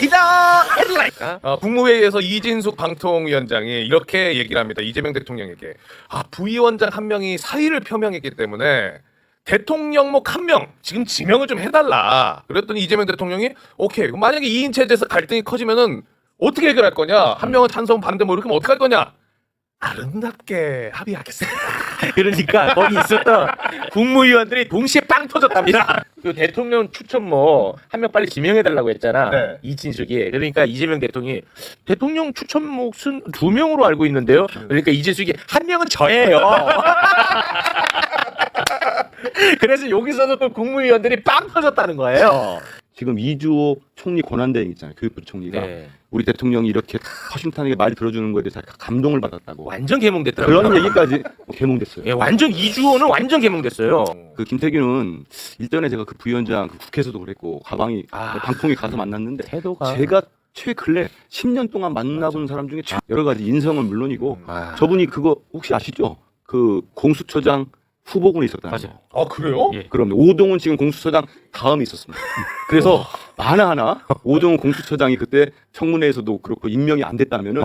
헤드라이다 헤드라이다. 국무회의에서 이진숙 방통위원장이 이렇게 얘기를 합니다. 이재명 대통령에게 부위원장 한 명이 사의를 표명했기 때문에 대통령목 한 명 지금 지명을 좀 해달라. 그랬더니 이재명 대통령이 오케이, 만약에 2인 체제에서 갈등이 커지면은 어떻게 해결할 거냐, 한 명은 찬성 반대 뭐 이렇게 하면 어떻게 할 거냐, 아름답게 합의하겠습니다. 그러니까 거기 있었던 국무위원들이 동시에 빵 터졌답니다. 그 대통령 추천모 한 명 빨리 지명해달라고 했잖아. 네. 이진숙이. 그러니까 이재명 대통령이 대통령 추천목 순 2명으로 알고 있는데요. 그러니까 이진숙이 한 명은 저예요. 그래서 여기서도 또 국무위원들이 빵 터졌다는 거예요. 지금 이주호 총리 권한대행 있잖아요. 교육부 총리가 네. 우리 대통령이 이렇게 허심탄회하게 말 들어주는 거에 대해서 감동을 받았다고 완전 개몽됐더라고요. 그런 얘기까지 개몽됐어요. 예, 완전 이주호는 완전 개몽됐어요. 그 김태균은 일전에 제가 그 부위원장 그 국회에서도 그랬고 가방이 방통위 가서 만났는데 태도가 제가 최근래 10년 동안 만나본 사람 중에 여러 가지 인성은 물론이고 저분이 그거 혹시 아시죠? 그 공수처장 후보군에 있었다는 거. 맞아요. 그래요? 예. 그럼 오동훈 지금 공수처장 다음에 있었습니다. 그래서 하나 오동훈 공수처장이 그때 청문회에서도 그렇고 임명이 안 됐다면은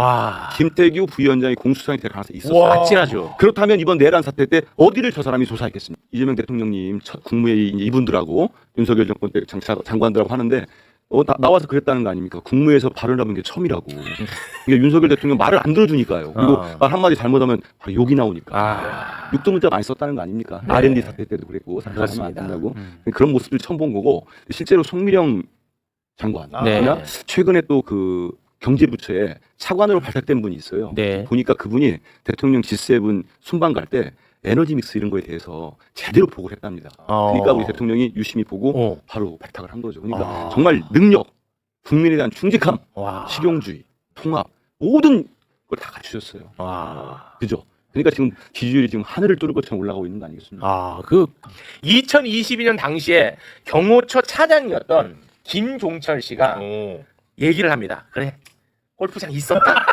김태규 부위원장이 공수처장이 될 가능성이 있었어요. 아찔하죠. 그렇다면 이번 내란 사태 때 어디를 저 사람이 조사했겠습니까? 이재명 대통령님 첫 국무회의 이분들하고 윤석열 정권 때 장관들하고 하는데 나와서 그랬다는 거 아닙니까? 국무회에서 발언하는 게 처음이라고. 그러니까 윤석열 대통령 말을 안 들어주니까요. 그리고 말 한마디 잘못하면 바로 욕이 나오니까. 육두문자 많이 썼다는 거 아닙니까? 네. R&D 사태 때도 그랬고 사퇴하면 안 된다고. 그런 모습들 처음 본 거고 실제로 송미령 장관 최근에 또 그 경제부처에 차관으로 발탁된 분이 있어요. 네. 보니까 그분이 대통령 G7 순방 갈 때 에너지 믹스 이런 거에 대해서 제대로 보고를 했답니다. 그러니까 우리 대통령이 유심히 보고 바로 발탁을 한 거죠. 그러니까 정말 능력, 국민에 대한 충직함, 실용주의, 통합 모든 걸 다 갖추셨어요. 그죠? 그러니까 지금 지지율이 지금 하늘을 뚫을 것처럼 올라가고 있는 거 아니겠습니까? 그 2022년 당시에 경호처 차장이었던 김종철 씨가 얘기를 합니다. 그래, 골프장 있었다.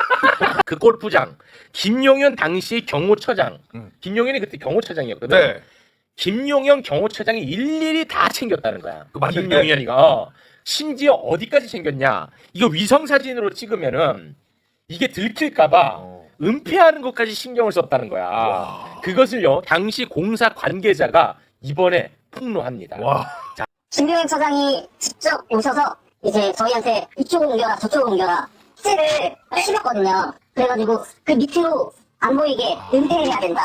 그 골프장 김용현 당시 경호처장, 김용현이 그때 경호처장이었거든. 네. 김용현 경호처장이 일일이 다 챙겼다는 거야. 그 맞을 때? 김용현이가 심지어 어디까지 챙겼냐? 이거 위성 사진으로 찍으면은 이게 들킬까봐 은폐하는 것까지 신경을 썼다는 거야. 그것을요 당시 공사 관계자가 이번에 폭로합니다. 김병현 차장이 직접 오셔서 이제 저희한테 이쪽으로 옮겨라 저쪽으로 옮겨라 시제를 심었거든요. 그래가지고 그 밑으로 안 보이게 은폐해야 된다.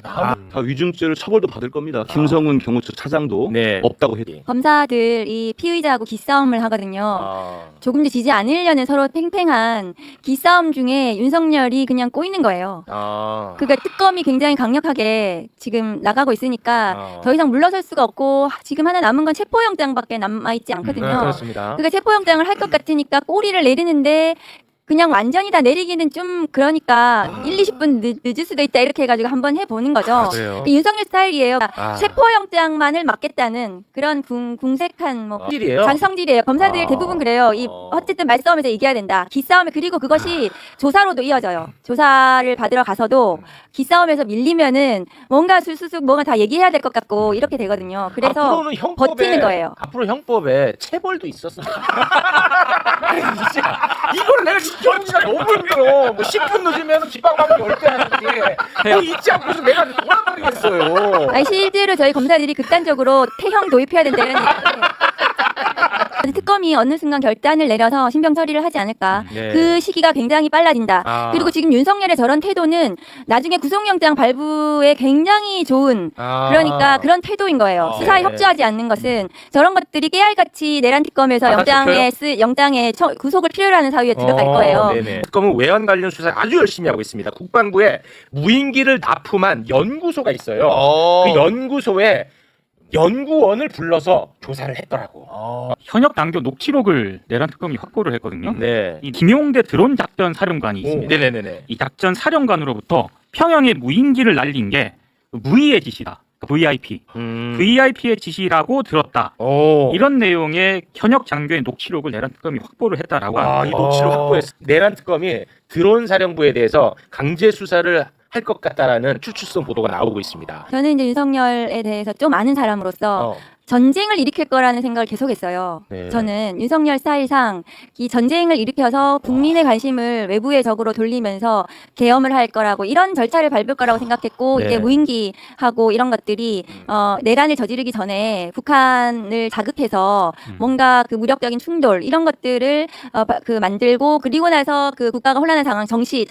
다 위증죄를 처벌도 받을 겁니다. 김성훈 경호처 차장도 없다고 했죠. 검사들이 피의자하고 기싸움을 하거든요. 조금도 지지 않으려는 서로 팽팽한 기싸움 중에 윤석열이 그냥 꼬이는 거예요. 그러니까 특검이 굉장히 강력하게 지금 나가고 있으니까 더 이상 물러설 수가 없고 지금 하나 남은 건 체포영장밖에 남아있지 않거든요. 그렇습니다. 그러니까 체포영장을 할 것 같으니까 꼬리를 내리는데 그냥 완전히 다 내리기는 좀 그러니까 1, 20분 늦을 수도 있다 이렇게 해가지고 한번 해보는 거죠. 그래요? 윤석열 스타일이에요. 체포영장만을 막겠다는 그런 궁색한 성질이에요? 성질이에요. 검사들 대부분 그래요. 어쨌든 말싸움에서 이겨야 된다. 기싸움에 그리고 그것이 조사로도 이어져요. 조사를 받으러 가서도 기싸움에서 밀리면은 뭔가 술수숙 뭔가 다 얘기해야 될 것 같고 이렇게 되거든요. 그래서 버티는 거예요. 앞으로 형법에 체벌도 있었습니다. 이걸 내가 지켜주기가 너무 힘들어. 뭐 10분 늦으면 뒷방방이 10개 하는데 뭐 잊지 않고서 내가 돌아버리겠어요. 아니, 실제로 저희 검사들이 극단적으로 태형 도입해야 된다는 특검이 어느 순간 결단을 내려서 신병 처리를 하지 않을까. 그 시기가 굉장히 빨라진다. 그리고 지금 윤석열의 저런 태도는 나중에 구속영장 발부에 굉장히 좋은 그러니까 그런 태도인 거예요. 수사에 협조하지 않는 것은 저런 것들이 깨알같이 내란 특검에서 영장에 구속을 필요로 하는 사유에 들어갈 거예요. 특검은 외환 관련 수사 아주 열심히 하고 있습니다. 국방부에 무인기를 납품한 연구소가 있어요. 그 연구소에 연구원을 불러서 조사를 했더라고. 현역 당교 녹취록을 내란 특검이 확보를 했거든요. 네. 이 김용대 드론 작전 사령관이 있습니다. 네네네. 이 작전 사령관으로부터 평양에 무인기를 날린 게 V의 지시다. VIP. VIP의 지시라고 들었다. 이런 내용의 현역 장교의 녹취록을 내란 특검이 확보를 했다라고 합니다. 이 녹취록 확보했어. 내란 특검이 드론 사령부에 대해서 강제 수사를 할 것 같다라는 추측성 보도가 나오고 있습니다. 저는 이제 윤석열에 대해서 좀 아는 사람으로서 전쟁을 일으킬 거라는 생각을 계속했어요. 네. 저는 윤석열 스타일상 이 전쟁을 일으켜서 국민의 관심을 외부의 적으로 돌리면서 계엄을 할 거라고 이런 절차를 밟을 거라고 생각했고 네. 이게 무인기하고 이런 것들이 내란을 저지르기 전에 북한을 자극해서 뭔가 그 무력적인 충돌 이런 것들을 만들고 그리고 나서 그 국가가 혼란한 상황 전시에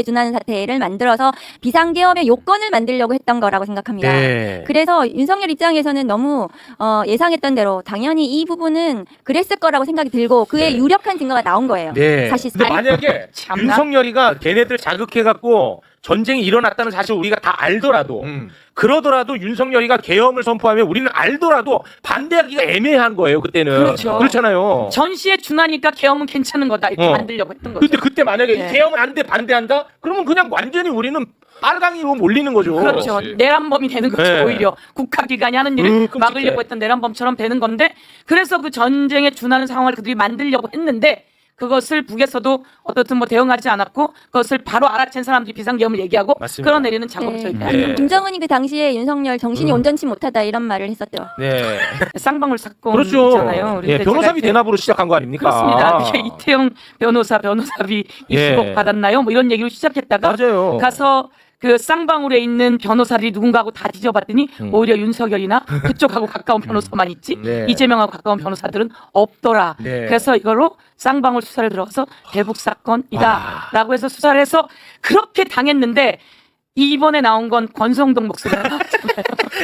준하는 사태를 만들어서 비상계엄의 요건을 만들려고 했던 거라고 생각합니다. 네. 그래서 윤석열 입장에서는 너무 예상했던 대로 당연히 이 부분은 그랬을 거라고 생각이 들고 그의 유력한 증거가 나온 거예요. 네. 사실상. 근데 만약에 참나. 윤석열이가 걔네들 자극해갖고 전쟁이 일어났다는 사실 우리가 다 알더라도 그러더라도 윤석열이가 계엄을 선포하면 우리는 알더라도 반대하기가 애매한 거예요. 그때는. 그렇죠. 그렇잖아요. 전시에 준하니까 계엄은 괜찮은 거다 이렇게 만들려고 했던 거죠. 근데 그때 만약에 네. 계엄은 안 돼 반대한다? 그러면 그냥 완전히 우리는 빨강이로 몰리는 거죠. 그렇죠. 그렇지. 내란범이 되는 거죠. 네. 오히려 국가기관이 하는 일을 끔찍해. 막으려고 했던 내란범처럼 되는 건데 그래서 그 전쟁에 준하는 상황을 그들이 만들려고 했는데 그것을 북에서도 어떻든 뭐 대응하지 않았고 그것을 바로 알아챈 사람들이 비상계엄을 얘기하고 맞습니다. 끌어내리는 작업을 저희가 네. 김정은이 그 당시에 윤석열 정신이 온전치 못하다 이런 말을 했었죠. 네. 쌍방울 사건 그렇죠. 있잖아요. 예, 변호사비 대납으로 시작한 거 아닙니까? 그렇습니다. 이게 이태영 변호사비 예. 20억 받았나요? 뭐 이런 얘기로 시작했다가 맞아요. 가서 그 쌍방울에 있는 변호사들이 누군가하고 다 뒤져봤더니 오히려 윤석열이나 그쪽하고 가까운 변호사만 있지 네. 이재명하고 가까운 변호사들은 없더라. 네. 그래서 이걸로 쌍방울 수사를 들어가서 대북 사건이다라고 해서 수사를 해서 그렇게 당했는데 이번에 나온 건 권성동 목소리가 나왔잖아요.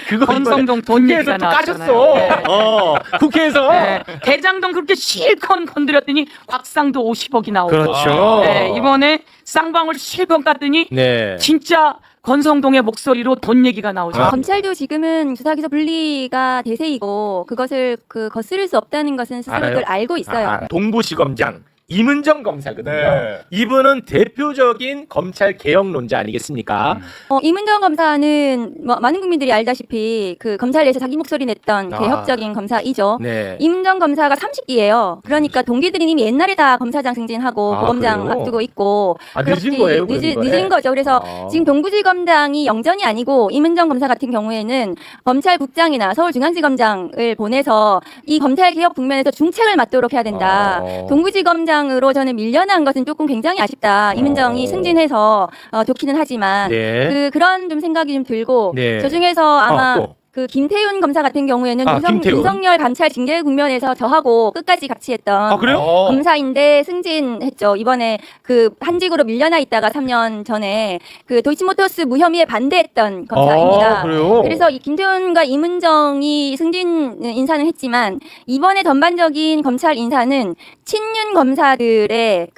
그거 권성동 돈 국회에서 얘기가 또 나왔잖아요. 까셨어. 국회에서. 네. 대장동 그렇게 실컷 건드렸더니 곽상도 50억이 나오고 그렇죠. 네, 이번에 쌍방울 실컷 깠더니 네. 진짜 권성동의 목소리로 돈 얘기가 나오죠. 검찰도 지금은 수사기소 분리가 대세이고 그것을 거스를 수 없다는 것은 스스로들 알고 있어요. 동부지검장 임은정 검사거든요. 네. 이분은 대표적인 검찰 개혁론자 아니겠습니까? 임은정 검사는 많은 국민들이 알다시피 그 검찰 내에서 자기 목소리 냈던 개혁적인 검사이죠. 네. 임은정 검사가 30기예요. 그러니까 동기들이 이미 옛날에 다 검사장 승진하고 아, 고검장 그래요? 앞두고 있고 늦은 거예요? 그럼 이번에? 늦은 거죠. 그래서 아. 지금 동부지검장이 영전이 아니고 임은정 검사 같은 경우에는 검찰국장이나 서울중앙지검장을 보내서 이 검찰 개혁 국면에서 중책을 맡도록 해야 된다. 동부지검장으로 저는 밀려난 것은 조금 굉장히 아쉽다. 임은정이 승진해서 좋기는 하지만 네. 그런 좀 생각이 좀 들고 네. 저 중에서 아마 또. 그 김태윤 검사 같은 경우에는 김태윤. 윤석열 감찰 징계 국면에서 저하고 끝까지 같이 했던 아, 그래요? 검사인데 승진했죠. 이번에 그 한직으로 밀려나 있다가 3년 전에 그 도이치모터스 무혐의에 반대했던 검사입니다. 그래요? 그래서 이 김태훈과 임은정이 승진 인사는 했지만 이번에 전반적인 검찰 인사는 친윤 검사들의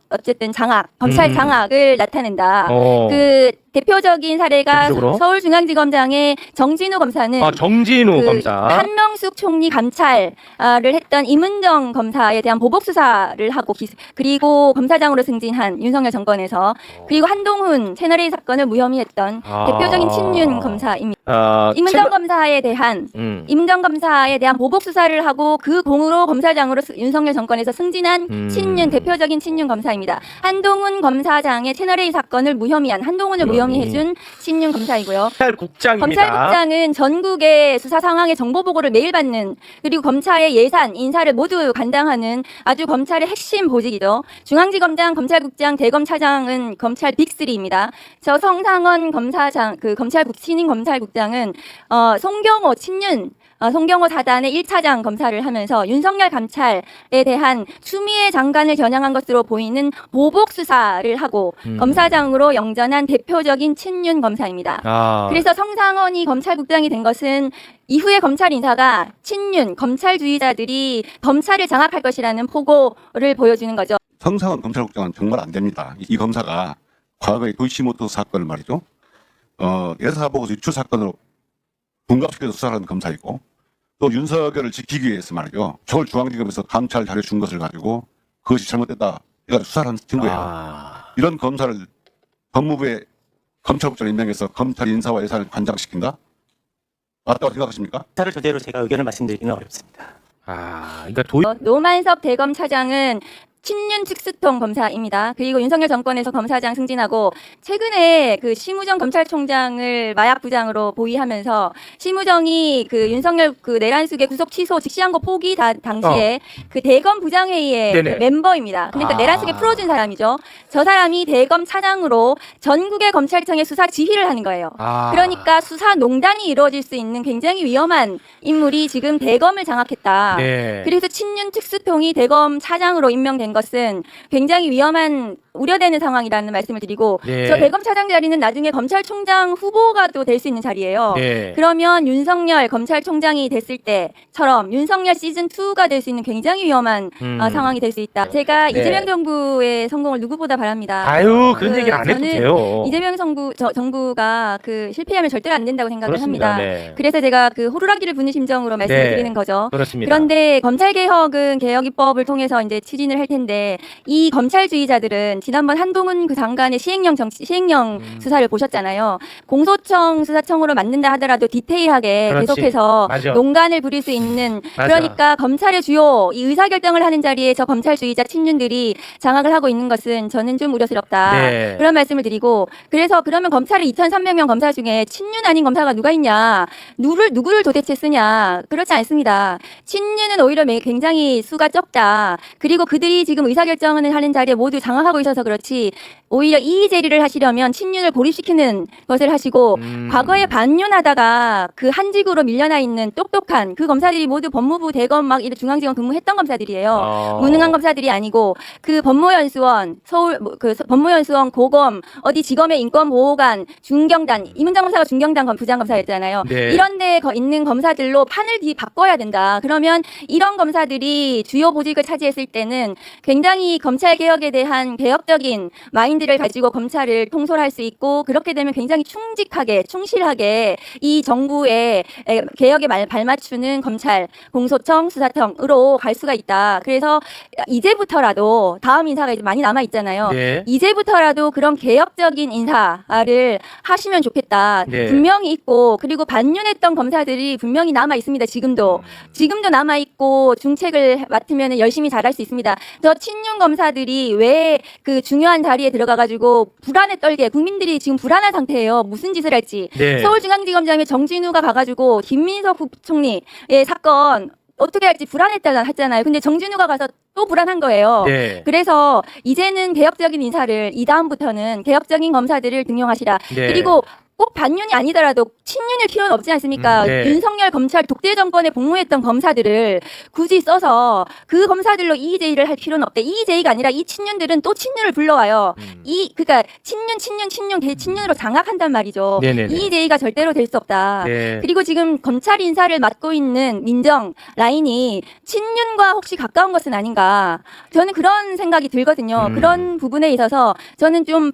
어쨌든 검찰 장악을 나타낸다. 그 대표적인 사례가 대표적으로? 서울중앙지검장의 정진우 검사는 정진우 검사. 한명숙 총리 감찰을 했던 임은정 검사에 대한 보복 수사를 하고 그리고 검사장으로 승진한 윤석열 정권에서 그리고 한동훈 채널A 사건을 무혐의 했던 대표적인 친윤 검사입니다. 임은정 검사에 대한 보복 수사를 하고 그 공으로 검사장으로 윤석열 정권에서 승진한 대표적인 친윤 검사입니다. 한동훈 검사장의 채널A 사건을 무혐의한 한동훈을 무혐의해준 친윤 검사이고요. 검찰국장입니다. 검찰국장은 전국의 수사 상황의 정보 보고를 매일 받는 그리고 검찰의 예산, 인사를 모두 감당하는 아주 검찰의 핵심 보직이죠. 중앙지검장, 검찰국장, 대검차장은 검찰 빅3입니다. 저 성상원 검사장, 친인 검찰국장은 송경호 친윤 송경호 사단의 1차장 검사를 하면서 윤석열 감찰에 대한 추미애 장관을 겨냥한 것으로 보이는 보복 수사를 하고 검사장으로 영전한 대표적인 친윤 검사입니다. 그래서 성상원이 검찰국장이 된 것은 이후에 검찰 인사가 친윤 검찰주의자들이 검찰을 장악할 것이라는 포고를 보여주는 거죠. 성상원 검찰국장은 정말 안 됩니다. 이 검사가 과거의 도이치모터 사건을 말이죠. 예사보고서 유출 사건으로 분갑시켜서 수사하는 검사이고 또 윤석열을 지키기 위해서 말이죠. 서울중앙지검에서 감찰 자료 준 것을 가지고 그것이 잘못됐다. 이걸 수사를 한 친구예요. 이런 검사를 법무부에 검찰국장 임명해서 검찰 인사와 예산을 관장시킨다? 맞다고 생각하십니까? 사를 토대로 제가 의견을 말씀드리기는 어렵습니다. 그러니까 노만섭 대검차장은 친윤 특수통 검사입니다. 그리고 윤석열 정권에서 검사장 승진하고 최근에 그 심우정 검찰총장을 마약 부장으로 보위하면서 심우정이 그 윤석열 그 내란숙의 구속 취소 즉시한거 포기 당시에 그 대검 부장회의의 그 멤버입니다. 그러니까 내란숙에 풀어준 사람이죠. 저 사람이 대검 차장으로 전국의 검찰청의 수사 지휘를 하는 거예요. 그러니까 수사농단이 이루어질 수 있는 굉장히 위험한 인물이 지금 대검을 장악했다. 그래서 친윤 특수통이 대검 차장으로 임명된 것은 굉장히 위험한 우려되는 상황이라는 말씀을 드리고 저 대검 차장 자리는 나중에 검찰총장 후보가 또 될 수 있는 자리예요. 그러면 윤석열 검찰총장이 됐을 때처럼 윤석열 시즌 2가 될 수 있는 굉장히 위험한 상황이 될 수 있다. 제가 이재명 정부의 성공을 누구보다 바랍니다. 아유 그런 얘기는 안 해도 저는 돼요. 이재명 정부가 그 실패하면 절대로 안 된다고 생각을 그렇습니다. 합니다. 그래서 제가 그 호루라기를 부는 심정으로 말씀을 드리는 거죠. 그렇습니다. 그런데 검찰 개혁은 개혁 입법을 통해서 이제 추진을 할 텐데 이 검찰주의자들은 지난번 한동훈 그 장관의 시행령 수사를 보셨잖아요. 공소청 수사청으로 만든다 하더라도 디테일하게 계속해서 농간을 부릴 수 있는 그러니까 검찰의 주요 이 의사결정을 하는 자리에 저 검찰주의자 친윤들이 장악을 하고 있는 것은 저는 좀 우려스럽다. 그런 말씀을 드리고 그래서 그러면 검찰의 2,300명 검사 중에 친윤 아닌 검사가 누가 있냐? 누구를 도대체 쓰냐? 그렇지 않습니다. 친윤은 오히려 굉장히 수가 적다. 그리고 그들이 지금 의사결정을 하는 자리에 모두 장악하고 있어서 그렇지 오히려 이의제리를 하시려면 친윤을 고립시키는 것을 하시고 과거에 반윤하다가 그 한직으로 밀려나 있는 똑똑한 그 검사들이 모두 법무부 대검 막 이런 중앙지검 근무했던 검사들이에요. 무능한 검사들이 아니고 그 법무연수원 서울 그 법무연수원 고검 어디 지검의 인권보호관 중경단 이문장 검사가 중경단 부장검사였잖아요. 이런 데 있는 검사들로 판을 바꿔야 된다. 그러면 이런 검사들이 주요 보직을 차지했을 때는 굉장히 검찰 개혁에 대한 개혁적인 마인드를 가지고 검찰을 통솔할 수 있고 그렇게 되면 굉장히 충직하게 충실하게 이 정부의 개혁에 발맞추는 검찰, 공소청, 수사청으로 갈 수가 있다. 그래서 이제부터라도 다음 인사가 이제 많이 남아 있잖아요. 이제부터라도 그런 개혁적인 인사를 하시면 좋겠다. 분명히 있고 그리고 반윤했던 검사들이 분명히 남아 있습니다. 지금도 남아 있고 중책을 맡으면 열심히 잘할 수 있습니다. 저 친윤 검사들이 왜 그 중요한 자리에 들어가가지고 불안에 떨게 국민들이 지금 불안한 상태예요. 무슨 짓을 할지. 서울중앙지검장에 정진우가 가가지고 김민석 부총리의 사건 어떻게 할지 불안했잖아요. 근데 정진우가 가서 또 불안한 거예요. 그래서 이제는 개혁적인 인사를 이 다음부터는 개혁적인 검사들을 등용하시라. 그리고 꼭 반윤이 아니더라도 친윤일 필요는 없지 않습니까? 윤석열 검찰 독재 정권에 복무했던 검사들을 굳이 써서 그 검사들로 이의제의를 할 필요는 없대. 이의제의가 아니라 이 친윤들은 또 친윤을 불러와요. 그러니까 친윤으로 장악한단 말이죠. 이의제의가 절대로 될 수 없다. 그리고 지금 검찰 인사를 맡고 있는 민정 라인이 친윤과 혹시 가까운 것은 아닌가? 저는 그런 생각이 들거든요. 그런 부분에 있어서 저는 좀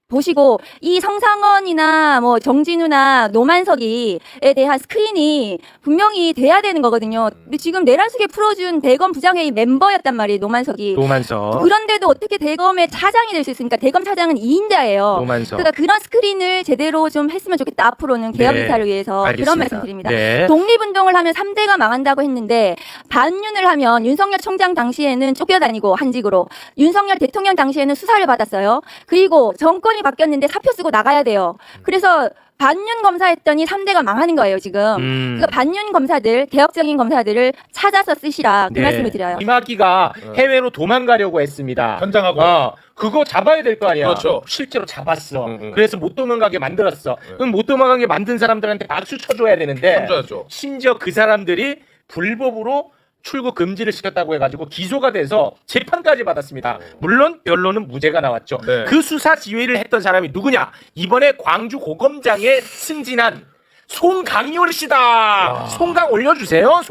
보시고 이 성상원이나 뭐 정진우나 노만석이에 대한 스크린이 분명히 돼야 되는 거거든요. 근데 지금 내란숙에 풀어준 대검 부장회의 멤버였단 말이에요. 노만석. 그런데도 어떻게 대검의 차장이 될 수 있습니까? 대검 차장은 2인자예요. 그러니까 그런 스크린을 제대로 좀 했으면 좋겠다. 앞으로는 개혁 인사를 위해서 그런 말씀드립니다. 독립운동을 하면 3대가 망한다고 했는데 반윤을 하면 윤석열 총장 당시에는 쫓겨다니고 한직으로 윤석열 대통령 당시에는 수사를 받았어요. 그리고 정권이 바뀌었는데 사표 쓰고 나가야 돼요. 그래서 반윤 검사했더니 3대가 망하는 거예요, 지금. 그러니까 반윤 검사들, 개혁적인 검사들을 찾아서 쓰시라. 그 말씀을 드려요. 이마기가 해외로 도망가려고 했습니다. 현장하고. 그거 잡아야 될 거 아니야. 그렇죠. 실제로 잡았어. 그래서 못 도망가게 만들었어. 그럼 못 도망가게 만든 사람들한테 박수 쳐줘야 되는데 쳐줘야죠. 심지어 그 사람들이 불법으로 출국 금지를 시켰다고 해가지고 기소가 돼서 재판까지 받았습니다. 물론 변론은 무죄가 나왔죠. 그 수사 지휘를 했던 사람이 누구냐? 이번에 광주 고검장에 승진한 송강열 씨다. 송강 올려주세요.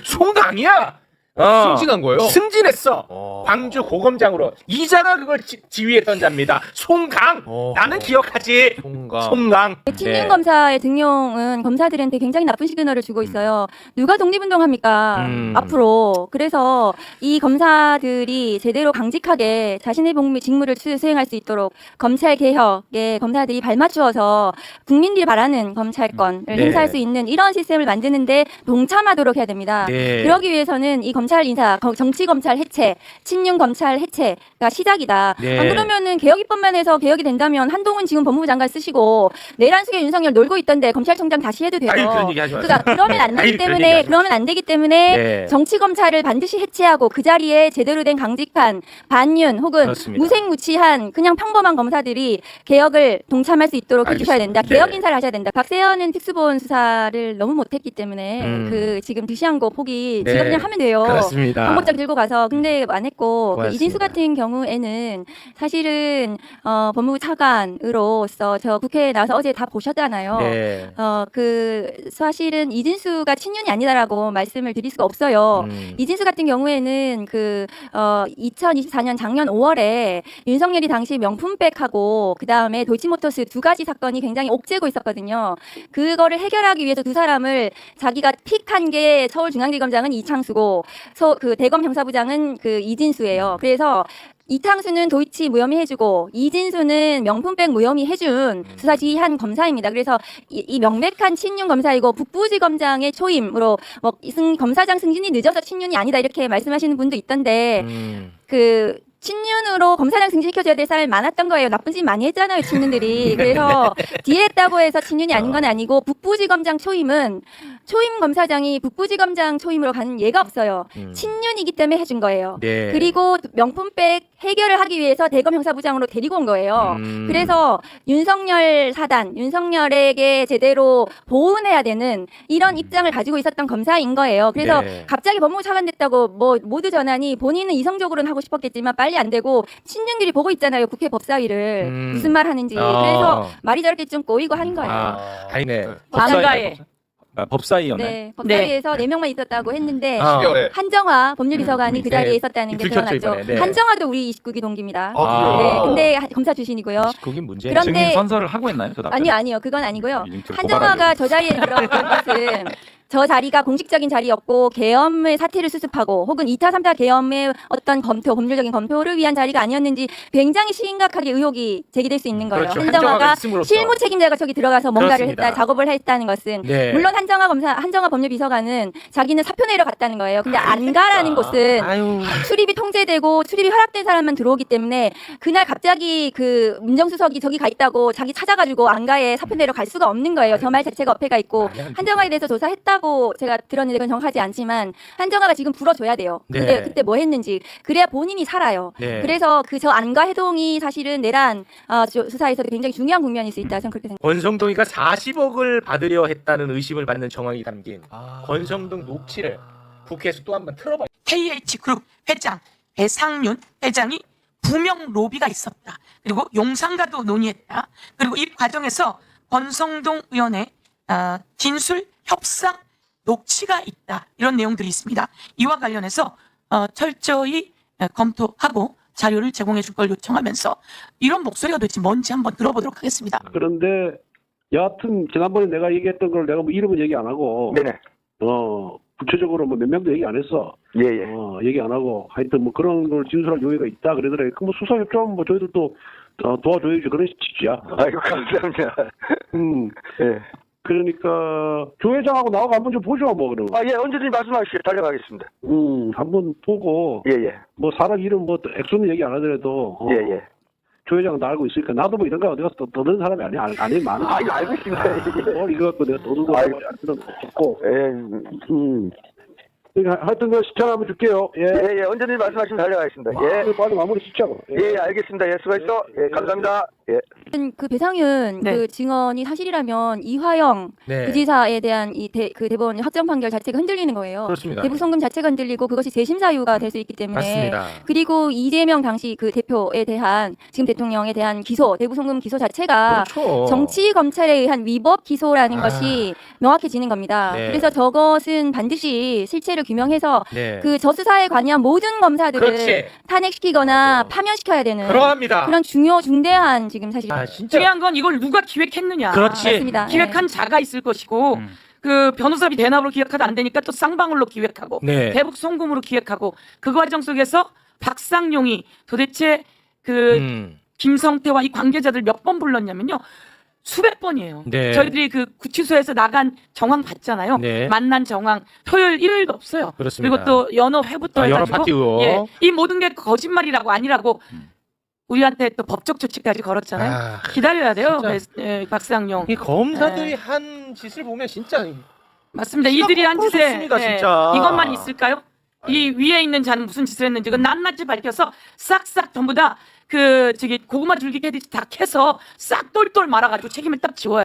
송강이야. 승진한 거예요? 승진했어. 광주 고검장으로. 이자가 그걸 지휘했던 자입니다. 송강. 나는 기억하지. 송강. 친윤 검사의 등용은 검사들한테 굉장히 나쁜 시그널을 주고 있어요. 누가 독립운동합니까? 앞으로. 그래서 이 검사들이 제대로 강직하게 자신의 직무를 수행할 수 있도록 검찰 개혁에 검사들이 발맞추어서 국민들이 바라는 검찰권을 행사할 수 있는 이런 시스템을 만드는데 동참하도록 해야 됩니다. 그러기 위해서는 이 검찰 검찰 인사, 정치 검찰 해체, 친윤 검찰 해체가 시작이다. 네. 안 그러면은 개혁 입법만 해서 개혁이 된다면 한동훈 지금 법무부 장관 쓰시고 내란 속에 윤석열 놀고 있던데 검찰총장 다시 해도 돼요. 아니, 그런 얘기 하지 마세요. 그러니까 그러면 안 되기 아니, 그런 때문에 얘기 하지 그러면 안 되기 때문에 네. 정치 검찰을 반드시 해체하고 그 자리에 제대로 된 강직한 반윤 혹은 그렇습니다. 무색무취한 그냥 평범한 검사들이 개혁을 동참할 수 있도록 해주셔야 된다. 알겠습니다. 개혁 네. 인사를 하셔야 된다. 박세현은 특수본 수사를 너무 못했기 때문에 그 지금 드시안고 포기 네. 지가 그냥 하면 돼요. 그렇습니다. 항복장 들고 가서 근데 안 했고 그 고맙습니다. 이진수 같은 경우에는 사실은 법무부 차관으로서 저 국회에 나와서 어제 다 보셨잖아요. 네. 그 사실은 이진수가 친윤이 아니다라고 말씀을 드릴 수가 없어요. 이진수 같은 경우에는 2024년 작년 5월에 윤석열이 당시 명품백하고 그 다음에 도이치모터스 두 가지 사건이 굉장히 옥죄고 있었거든요. 그거를 해결하기 위해서 두 사람을 자기가 픽한 게 서울중앙지검장은 이창수고 그 대검 형사부장은 그 이진수예요. 그래서 이창수는 도이치 무혐의 해주고 이진수는 명품백 무혐의 해준 수사 지휘한 검사입니다. 그래서 이 명백한 친윤 검사이고 북부지검장의 초임으로 뭐 검사장 승진이 늦어서 친윤이 아니다 이렇게 말씀하시는 분도 있던데 그 친윤으로 검사장 승진시켜줘야 될 사람이 많았던 거예요. 나쁜 짓 많이 했잖아요, 친윤들이. 그래서 뒤에 했다고 해서 친윤이 아닌 건 아니고 북부지검장 초임은 초임 검사장이 북부지검장 초임으로 가는 예가 없어요. 친윤이기 때문에 해준 거예요. 네. 그리고 명품백 해결을 하기 위해서 대검 형사부장으로 데리고 온 거예요. 그래서 윤석열 사단, 윤석열에게 제대로 보훈해야 되는 이런 입장을 가지고 있었던 검사인 거예요. 그래서 네. 갑자기 법무부 차관 됐다고 뭐 모두 전환이 본인은 이성적으로는 하고 싶었겠지만 빨리 안 되고 친윤들이 보고 있잖아요. 국회 법사위를 무슨 말 하는지. 그래서 말이 저렇게 좀 꼬이고 하는 거예요. 아니네. 법사위에. 법사위원회. 네, 법사위에서 4명만 있었다고 했는데 10개월에. 한정화 법률비서관이 그 자리에 네, 있었다는 게 이틀 쳤죠, 드러났죠. 이번에. 네. 한정화도 우리 29기 동기입니다. 아, 네, 근데 검사 출신이고요. 그게 문제. 그런데- 증인 선서를 하고 했나요? 저 답변? 아니요, 그건 아니고요. 이중철 한정화가 저 자리에 들어간 것은 저 자리가 공식적인 자리였고 계엄의 사태를 수습하고 혹은 2차, 3차 계엄의 어떤 검토, 법률적인 검토를 위한 자리가 아니었는지 굉장히 심각하게 의혹이 제기될 수 있는 거예요. 그렇죠. 한정화가 한정화가 있음으로써. 실무 책임자가 저기 들어가서 뭔가를 그렇습니다. 했다, 작업을 했다는 것은 네. 물론 한정화 법률비서관은 자기는 사표 내러 갔다는 거예요. 근데 안 가라는 곳은 아유. 출입이 통제되고 출입이 허락된 사람만 들어오기 때문에 그날 갑자기 그 민정수석이 저기 가 있다고 자기 찾아가지고 안가에 사표 내러 갈 수가 없는 거예요. 저 말 자체가 어폐가 있고 한정화에 대해서 조사했다고 제가 들었는데 그건 정확하지 않지만 한정화가 지금 불어줘야 돼요. 네. 근데 그때 뭐 했는지 그래야 본인이 살아요. 네. 그래서 그 저 안가 해동이 사실은 내란 수사에서도 굉장히 중요한 국면일 수 있다. 저는 그렇게 생각합니다. 권성동이가 40억을 받으려 했다는 의심을 받는 정황이 담긴 권성동 녹취를 국회에서 또 한 번 틀어봐요. KH그룹 회장 배상윤 회장이 부명 로비가 있었다. 그리고 용산과도 논의했다. 그리고 이 과정에서 권성동 의원의 진술 협상 녹취가 있다. 이런 내용들이 있습니다. 이와 관련해서 철저히 검토하고 자료를 제공해 줄 걸 요청하면서 이런 목소리가 도대체 뭔지 한번 들어보도록 하겠습니다. 그런데 여하튼 지난번에 내가 얘기했던 걸 내가 뭐 이름은 얘기 안 하고 네네. 구체적으로 뭐 몇 명도 얘기 안 했어. 예예. 얘기 안 하고 하여튼 뭐 그런 걸 진술할 요의가 있다 그러더래. 그 뭐 수사 협조하면 뭐 저희들도 도와줘야지 그런 취지야. 아이고 감사합니다. 예. 그러니까 조 회장하고 나하고 한번 좀 보죠 뭐 그러면. 아 예 언제든지 말씀하시죠. 달려가겠습니다. 한번 보고 예예. 뭐 사람 이름 뭐 액수는 얘기 안 하더라도 예예. 조 회장 나 알고 있으니까 나도 뭐 이런 거 어디 가서 떠드는 사람이 아니야. 아니 많아. 아 이거 알고 있습니다. 뭘 이거 갖고 내가 떠들고 아이고. 할 필요는 없고. 예. 그러니까 하여튼 그 시간 한번 줄게요. 예. 예예 언제든지 말씀하시면 달려가겠습니다. 예. 빨리 마무리 짓자고. 예 알겠습니다. 예 수고했어. 예 감사합니다. 예. 그 배상윤 네. 그 증언이 사실이라면 이화영 네. 부지사에 대한 그 대법원 확정 판결 자체가 흔들리는 거예요. 그렇습니다. 대북 송금 자체가 흔들리고 그것이 재심 사유가 될 수 있기 때문에 맞습니다. 그리고 이재명 당시 그 대표에 대한 지금 대통령에 대한 기소 대북 송금 기소 자체가 그렇죠. 정치 검찰에 의한 위법 기소라는 것이 명확해지는 겁니다. 네. 그래서 저것은 반드시 실체를 규명해서 네. 그 저수사에 관여한 모든 검사들을 그렇지. 탄핵시키거나 파면시켜야 되는 그러합니다. 그런 중대한 지금 사실 아 진짜. 중요한 건 이걸 누가 기획했느냐. 그렇지. 맞습니다. 기획한 자가 있을 것이고 그 변호사비 대납으로 기획하도 안 되니까 또 쌍방울로 기획하고 네. 대북 송금으로 기획하고 그 과정 속에서 박상용이 도대체 그 김성태와 이 관계자들 몇 번 불렀냐면요. 수백 번이에요. 네. 저희들이 그 구치소에서 나간 정황 봤잖아요. 네. 만난 정황 토요일 일요일도 없어요. 그렇습니다. 그리고 또 연어 회부터 연어 해가지고 파티 의혹. 예, 이 모든 게 거짓말이라고 아니라고 우리한테 또 법적 조치까지 걸었잖아요. 아, 기다려야 돼요, 진짜. 박상용. 이 검사들이 한 짓을 보면 진짜 맞습니다. 이들이 한 짓에 좋습니다, 진짜. 이것만 있을까요? 이 위에 있는 자는 무슨 짓을 했는지 그건 낱낱이 밝혀서 싹싹 전부 다 그 저기 고구마 줄기 캐듯이 다 캐서 싹 똘똘 말아가지고 책임을 딱 지워야